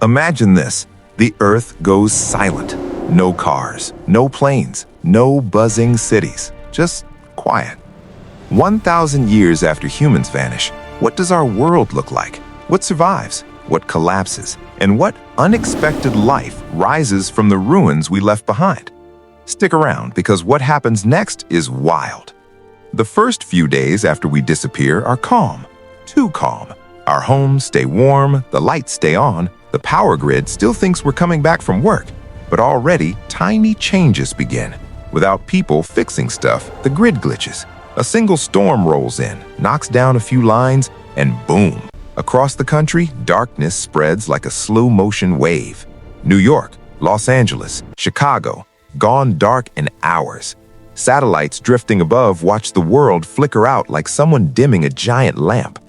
Imagine this. The Earth goes silent. No cars, no planes, no buzzing cities. Just quiet. 1,000 years after humans vanish, what does our world look like? What survives? What collapses? And what unexpected life rises from the ruins we left behind? Stick around, because what happens next is wild. The first few days after we disappear are calm. Too calm. Our homes stay warm, the lights stay on, the power grid still thinks we're coming back from work. But already, tiny changes begin. Without people fixing stuff, the grid glitches. A single storm rolls in, knocks down a few lines, and boom! Across the country, darkness spreads like a slow-motion wave. New York, Los Angeles, Chicago, gone dark in hours. Satellites drifting above watch the world flicker out like someone dimming a giant lamp.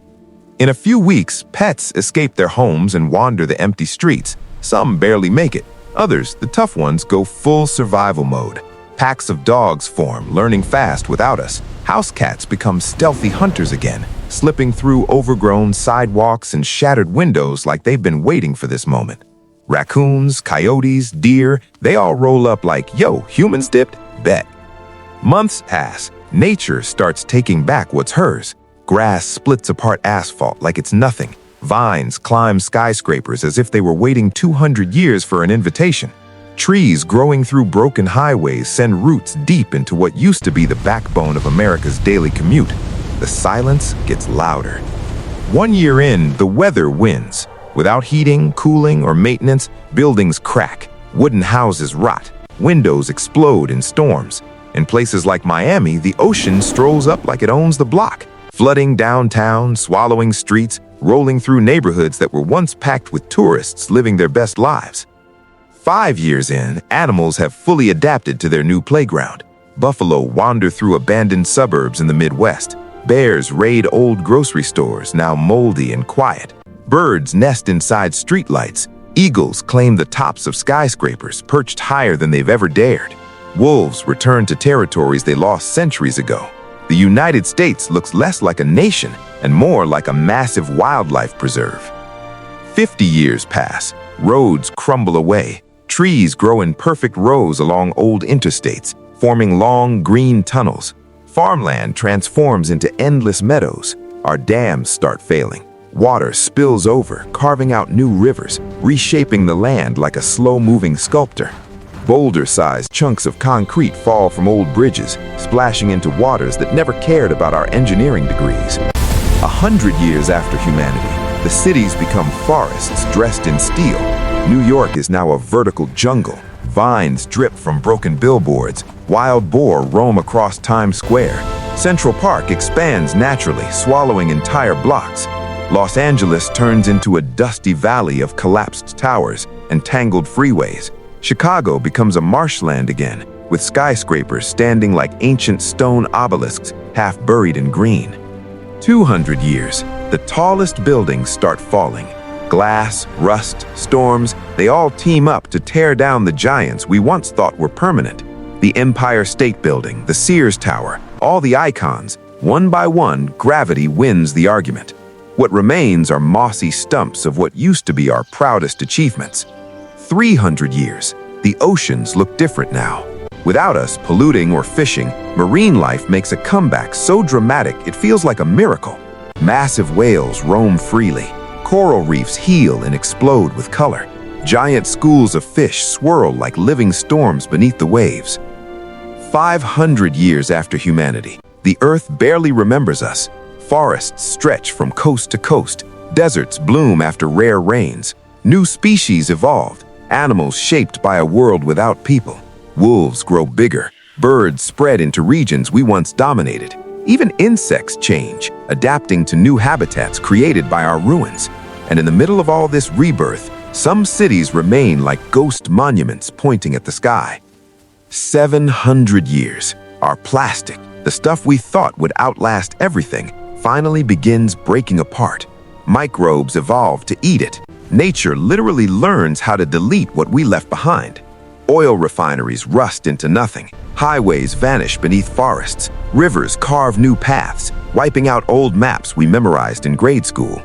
In a few weeks, pets escape their homes and wander the empty streets. Some barely make it. Others, the tough ones, go full survival mode. Packs of dogs form, learning fast without us. House cats become stealthy hunters again, slipping through overgrown sidewalks and shattered windows like they've been waiting for this moment. Raccoons, coyotes, deer, they all roll up like, yo, humans dipped? Bet. Months pass. Nature starts taking back what's hers. Grass splits apart asphalt like it's nothing. Vines climb skyscrapers as if they were waiting 200 years for an invitation. Trees growing through broken highways send roots deep into what used to be the backbone of America's daily commute. The silence gets louder. 1 year in, the weather wins. Without heating, cooling, or maintenance, buildings crack, wooden houses rot, windows explode in storms. In places like Miami, the ocean strolls up like it owns the block, flooding downtown, swallowing streets, rolling through neighborhoods that were once packed with tourists living their best lives. 5 years in, animals have fully adapted to their new playground. Buffalo wander through abandoned suburbs in the Midwest. Bears raid old grocery stores, now moldy and quiet. Birds nest inside streetlights. Eagles claim the tops of skyscrapers, perched higher than they've ever dared. Wolves return to territories they lost centuries ago. The United States looks less like a nation and more like a massive wildlife preserve. 50 years pass. Roads crumble away. Trees grow in perfect rows along old interstates, forming long green tunnels. Farmland transforms into endless meadows. Our dams start failing. Water spills over, carving out new rivers, reshaping the land like a slow-moving sculptor. Boulder-sized chunks of concrete fall from old bridges, splashing into waters that never cared about our engineering degrees. 100 years after humanity, the cities become forests dressed in steel. New York is now a vertical jungle. Vines drip from broken billboards. Wild boar roam across Times Square. Central Park expands naturally, swallowing entire blocks. Los Angeles turns into a dusty valley of collapsed towers and tangled freeways. Chicago becomes a marshland again, with skyscrapers standing like ancient stone obelisks half buried in green. 200 years, the tallest buildings start falling. Glass, rust, storms, they all team up to tear down the giants we once thought were permanent. The Empire State Building, the Sears Tower, all the icons, one by one, gravity wins the argument. What remains are mossy stumps of what used to be our proudest achievements. 300 years, the oceans look different now. Without us polluting or fishing, marine life makes a comeback so dramatic it feels like a miracle. Massive whales roam freely. Coral reefs heal and explode with color. Giant schools of fish swirl like living storms beneath the waves. 500 years after humanity, the Earth barely remembers us. Forests stretch from coast to coast. Deserts bloom after rare rains. New species evolved. Animals shaped by a world without people. Wolves grow bigger. Birds spread into regions we once dominated. Even insects change, adapting to new habitats created by our ruins. And in the middle of all this rebirth, some cities remain like ghost monuments pointing at the sky. 700 years. Our plastic, the stuff we thought would outlast everything, finally begins breaking apart. Microbes evolve to eat it. Nature literally learns how to delete what we left behind. Oil refineries rust into nothing. Highways vanish beneath forests. Rivers carve new paths, wiping out old maps we memorized in grade school.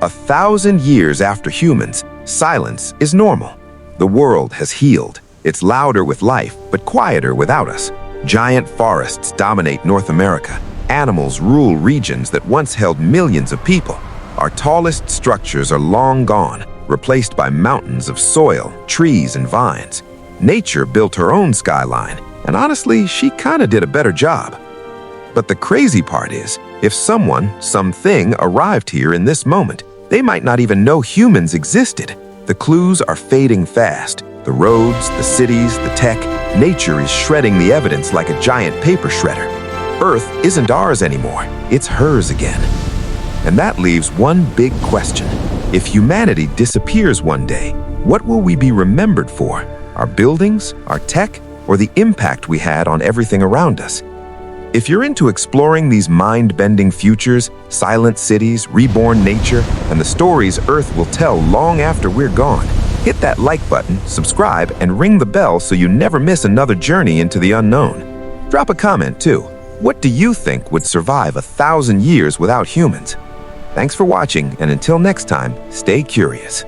1,000 years after humans, Silence is normal. The world has healed. It's louder with life, but quieter without us. Giant forests dominate North America. Animals rule regions that once held millions of people. Our tallest structures are long gone, replaced by mountains of soil, trees, and vines. Nature built her own skyline, and honestly, she kinda did a better job. But the crazy part is, if someone, something arrived here in this moment, they might not even know humans existed. The clues are fading fast. The roads, the cities, the tech, nature is shredding the evidence like a giant paper shredder. Earth isn't ours anymore, it's hers again. And that leaves one big question. If humanity disappears one day, what will we be remembered for? Our buildings, our tech, or the impact we had on everything around us? If you're into exploring these mind-bending futures, silent cities, reborn nature, and the stories Earth will tell long after we're gone, hit that like button, subscribe, and ring the bell so you never miss another journey into the unknown. Drop a comment too. What do you think would survive 1,000 years without humans? Thanks for watching, and until next time, stay curious.